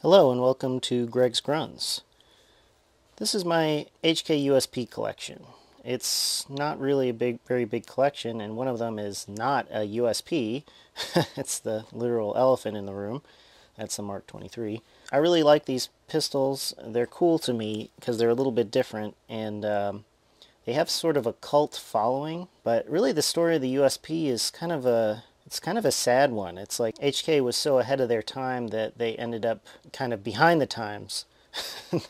Hello and welcome to Greg's Gruns. This is my HK USP collection. It's not really a very big collection, and one of them is not a USP. It's the literal elephant in the room. That's the Mark 23. I really like these pistols. They're cool to me because they're a little bit different, and they have sort of a cult following. But really, the story of the USP is kind of a sad one. It's like HK was so ahead of their time that they ended up kind of behind the times.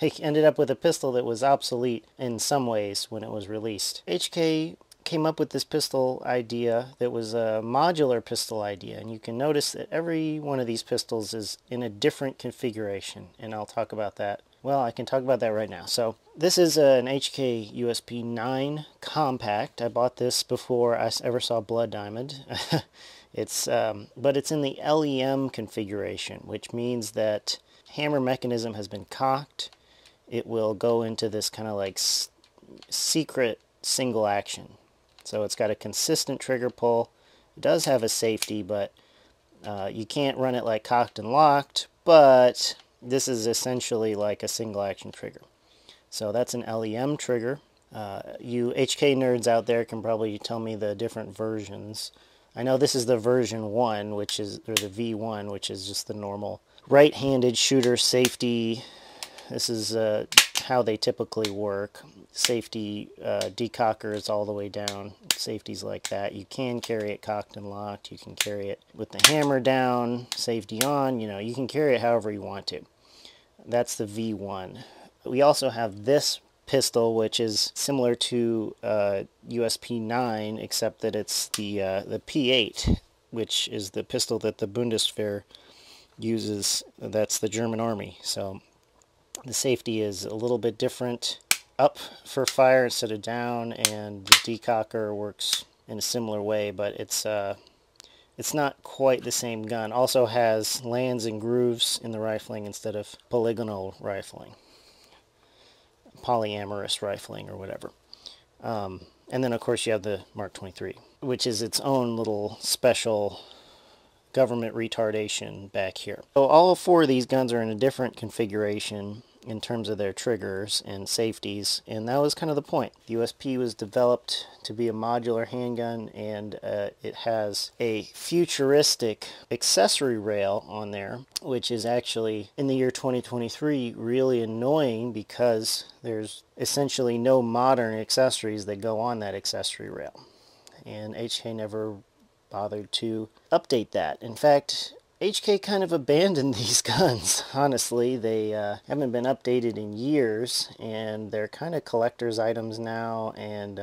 They ended up with a pistol that was obsolete in some ways when it was released. HK came up with this pistol idea that was a modular pistol idea, and you can notice that every one of these pistols is in a different configuration, and I'll talk about that. Well, I can talk about that right now. So this is an HK USP 9 compact. I bought this before I ever saw Blood Diamond. But it's in the LEM configuration, which means that hammer mechanism has been cocked. It will go into this kind of like secret single action. So it's got a consistent trigger pull. It does have a safety, but you can't run it like cocked and locked, but this is essentially like a single action trigger. So that's an LEM trigger. You HK nerds out there can probably tell me the different versions. I know this is the version 1, or the V1, which is just the normal right-handed shooter safety. This is how they typically work. Safety decockers all the way down. Safeties like that. You can carry it cocked and locked. You can carry it with the hammer down, safety on. You can carry it however you want to. That's the V1. We also have this pistol, which is similar to USP 9, except that it's the P8, which is the pistol that the Bundeswehr uses. That's the German army. So the safety is a little bit different, up for fire instead of down, and the decocker works in a similar way, but it's not quite the same gun. Also has lands and grooves in the rifling instead of polygonal rifling. Polyamorous rifling or whatever. And then of course you have the Mark 23, which is its own little special government retardation back here. So all 4 of these guns are in a different configuration in terms of their triggers and safeties, and that was kind of the point. The USP was developed to be a modular handgun, and it has a futuristic accessory rail on there, which is actually, in the year 2023, really annoying because there's essentially no modern accessories that go on that accessory rail, and HK never bothered to update that. In fact, HK kind of abandoned these guns, honestly. They haven't been updated in years, and they're kind of collector's items now, and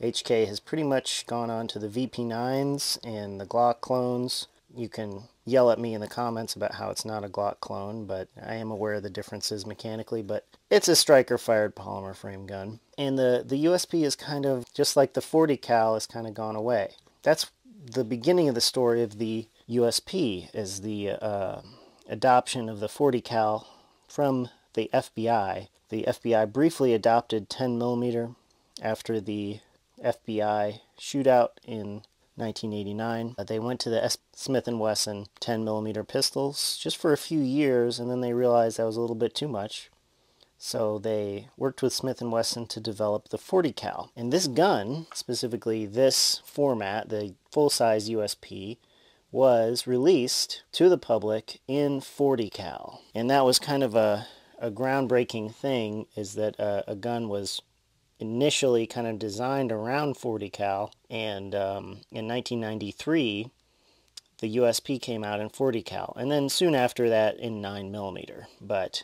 HK has pretty much gone on to the VP9s and the Glock clones. You can yell at me in the comments about how it's not a Glock clone, but I am aware of the differences mechanically, but it's a striker-fired polymer frame gun. And the USP is kind of, just like the 40 cal, has kind of gone away. That's the beginning of the story of the USP, is the adoption of the 40 cal from the FBI. The FBI briefly adopted 10mm after the FBI shootout in 1989. They went to the Smith & Wesson 10mm pistols just for a few years, and then they realized that was a little bit too much. So they worked with Smith & Wesson to develop the 40 cal. And this gun, specifically this format, the full-size USP, was released to the public in 40 cal. And that was kind of a groundbreaking thing, is that a gun was initially kind of designed around 40 cal, and in 1993 the USP came out in 40 cal, and then soon after that in 9mm. But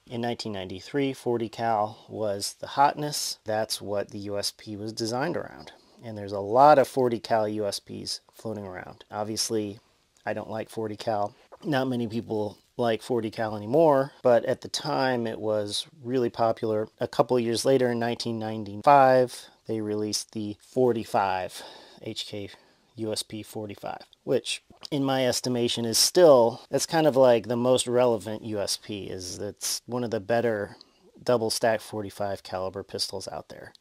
in 1993, 40 cal was the hotness. That's what the USP was designed around. And there's a lot of 40 cal USPs floating around. Obviously, I don't like 40 cal. Not many people like 40 cal anymore, but at the time it was really popular. A couple of years later, in 1995, they released the 45, HK USP 45, which in my estimation is still, that's kind of like the most relevant USP. Is that's one of the better double stack 45 caliber pistols out there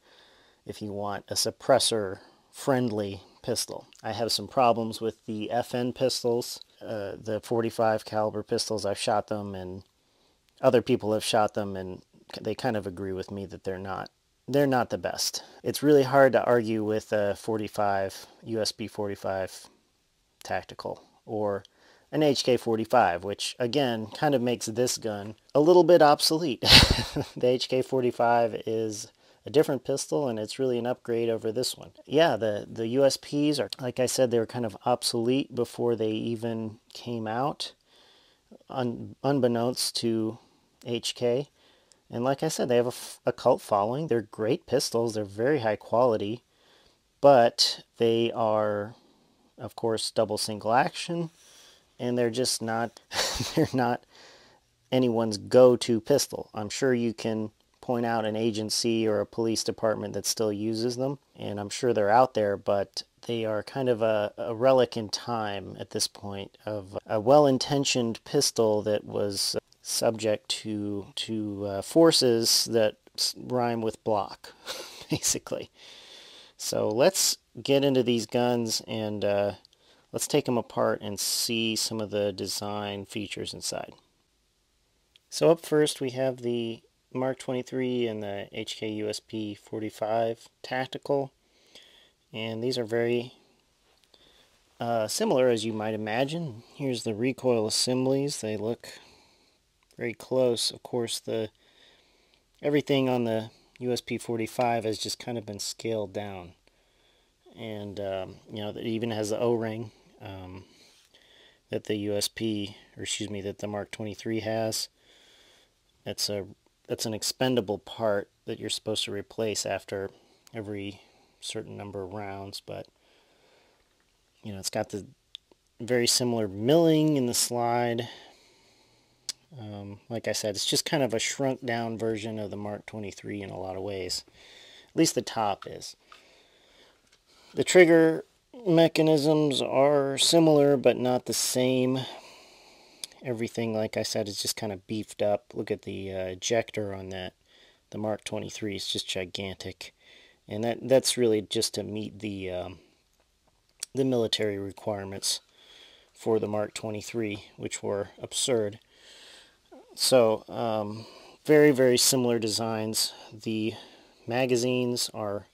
if you want a suppressor friendly pistol. I have some problems with the FN pistols. the 45 caliber pistols. I've shot them, and other people have shot them, and they kind of agree with me that they're not the best. It's really hard to argue with a 45 USB 45 tactical or an HK 45, which again kind of makes this gun a little bit obsolete. The HK 45 is a different pistol, and it's really an upgrade over this one. Yeah, the USPs are, like I said, they were kind of obsolete before they even came out, unbeknownst to HK. And like I said, they have a cult following. They're great pistols. They're very high quality, but they are, of course, double single action, and they're just not, they're not anyone's go-to pistol. I'm sure you can point out an agency or a police department that still uses them, and I'm sure they're out there, but they are kind of a relic in time at this point of a well-intentioned pistol that was subject to forces that rhyme with block, basically. So let's get into these guns, and let's take them apart and see some of the design features inside. So up first we have the Mark 23 and the HK USP 45 tactical, and these are very similar, as you might imagine. Here's the recoil assemblies. They look very close. Of course, everything on the USP 45 has just kind of been scaled down, and you know, it even has the O-ring that the USP, or excuse me, that the Mark 23 has. That's an expendable part that you're supposed to replace after every certain number of rounds, but you know, it's got the very similar milling in the slide. Like I said, it's just kind of a shrunk down version of the Mark 23 in a lot of ways. At least the top is. The trigger mechanisms are similar but not the same. Everything, like I said, is just kind of beefed up. Look at the ejector on that. The Mark 23 is just gigantic, and that's really just to meet the military requirements for the Mark 23, which were absurd. So very, very similar designs. The magazines are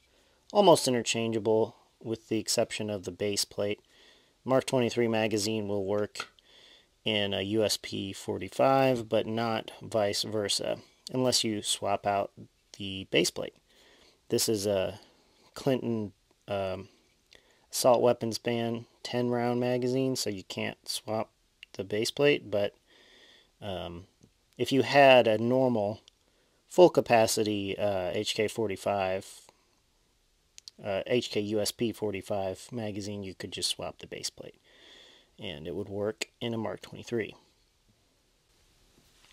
almost interchangeable with the exception of the base plate. Mark 23 magazine will work in a USP 45, but not vice versa, unless you swap out the base plate. This is a Clinton assault weapons ban 10 round magazine, so you can't swap the base plate, but if you had a normal full capacity HK 45 HK USP 45 magazine, you could just swap the base plate and it would work in a Mark 23.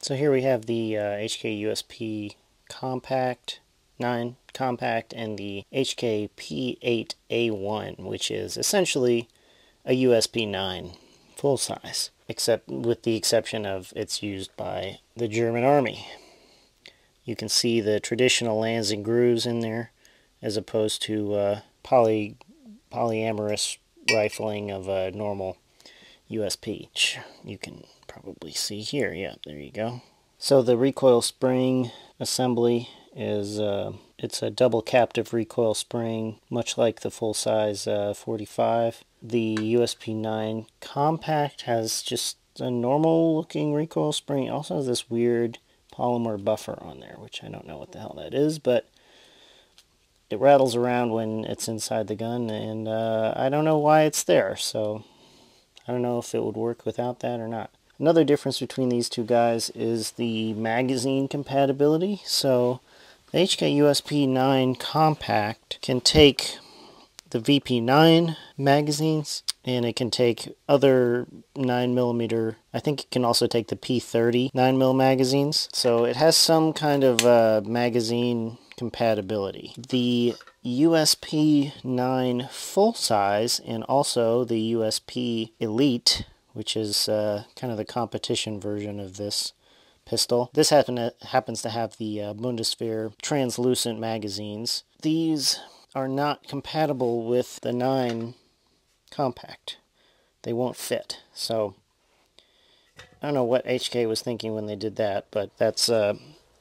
So here we have the HK USP Compact 9 Compact and the HK P8A1, which is essentially a USP 9 full size, except with the exception of it's used by the German Army. You can see the traditional lands and grooves in there, as opposed to polyamorous rifling of a normal USP. You can probably see here. Yeah, there you go. So the recoil spring assembly is it's a double captive recoil spring, much like the full-size 45. The USP 9 Compact has just a normal-looking recoil spring. It also has this weird polymer buffer on there, which I don't know what the hell that is, but it rattles around when it's inside the gun, and I don't know why it's there, so I don't know if it would work without that or not. Another difference between these two guys is the magazine compatibility. So the HK USP 9 Compact can take the VP9 magazines, and it can take other 9mm. I think it can also take the P30 9mm magazines. So it has some kind of magazine compatibility. The USP 9 full size and also the USP Elite, which is kind of the competition version of this pistol. This happens to have the Bundeswehr translucent magazines. These are not compatible with the 9 Compact. They won't fit. So I don't know what HK was thinking when they did that, but that's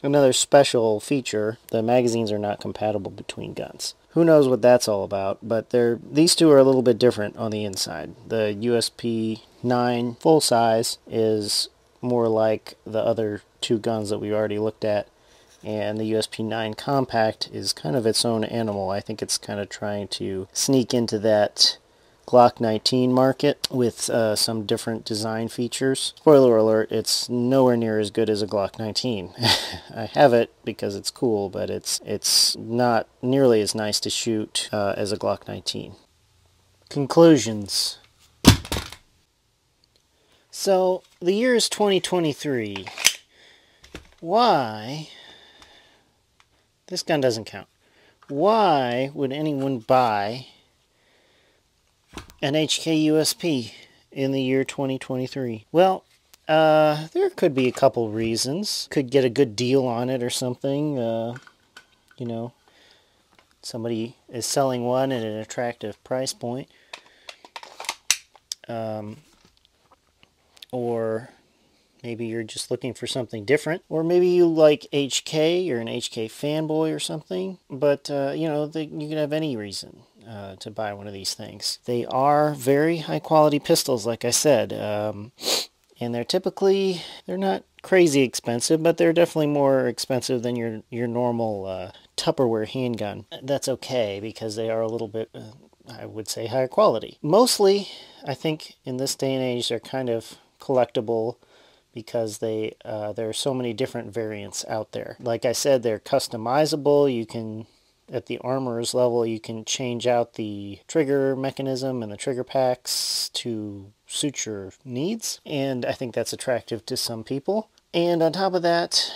another special feature. The magazines are not compatible between guns. Who knows what that's all about, but these two are a little bit different on the inside. The USP 9 full size is more like the other two guns that we already looked at, and the USP 9 compact is kind of its own animal. I think it's kind of trying to sneak into that Glock 19 market with some different design features. Spoiler alert, it's nowhere near as good as a Glock 19. I have it because it's cool, but it's not nearly as nice to shoot as a Glock 19. Conclusions. So, the year is 2023. Why... This gun doesn't count. Why would anyone buy an HK USP in the year 2023? Well, there could be a couple reasons. Could get a good deal on it or something. You know, somebody is selling one at an attractive price point. Or maybe you're just looking for something different. Or maybe you like HK, you're an HK fanboy or something. But, you know, you can have any reason to buy one of these things. They are very high quality pistols, like I said. And they're not crazy expensive, but they're definitely more expensive than your normal Tupperware handgun. That's okay, because they are a little bit, I would say, higher quality. Mostly, I think, in this day and age, they're kind of collectible because there are so many different variants out there. Like I said, they're customizable. You can, at the armorer's level, you can change out the trigger mechanism and the trigger packs to suit your needs, and I think that's attractive to some people. And on top of that,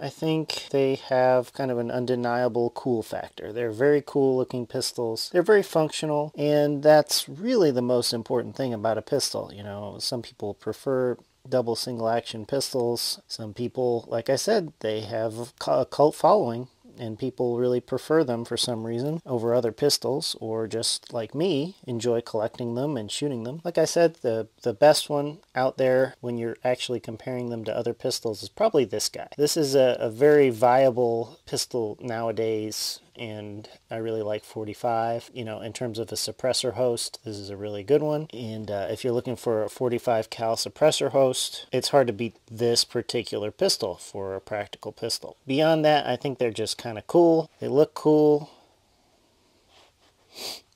I think they have kind of an undeniable cool factor. They're very cool looking pistols. They're very functional, and that's really the most important thing about a pistol. You know, some people prefer double single action pistols. Some people, like I said, they have a cult following, and people really prefer them for some reason over other pistols, or just like me, enjoy collecting them and shooting them. Like I said, the best one out there when you're actually comparing them to other pistols is probably this guy. This is a very viable pistol nowadays, and I really like 45. You know, in terms of a suppressor host, this is a really good one. And if you're looking for a 45 cal suppressor host, it's hard to beat this particular pistol for a practical pistol. Beyond that, I think they're just kind of cool. They look cool.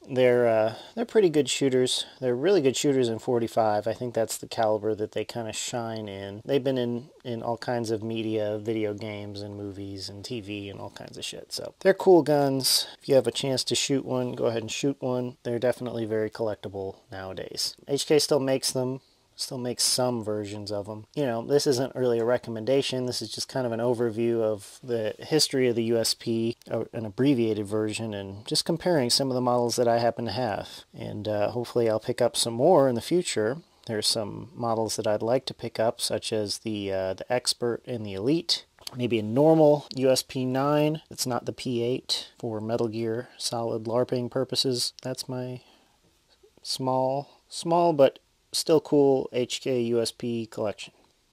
They're pretty good shooters. They're really good shooters in 45. I think that's the caliber that they kind of shine in. They've been in all kinds of media, video games and movies and TV and all kinds of shit. So they're cool guns. If you have a chance to shoot one, go ahead and shoot one. They're definitely very collectible nowadays. HK still makes them. Still makes some versions of them. You know, this isn't really a recommendation. This is just kind of an overview of the history of the USP, an abbreviated version, and just comparing some of the models that I happen to have. And hopefully I'll pick up some more in the future. There's some models that I'd like to pick up, such as the Expert and the Elite. Maybe a normal USP 9. It's not the P8 for Metal Gear Solid LARPing purposes. That's my small but still cool HK USP collection.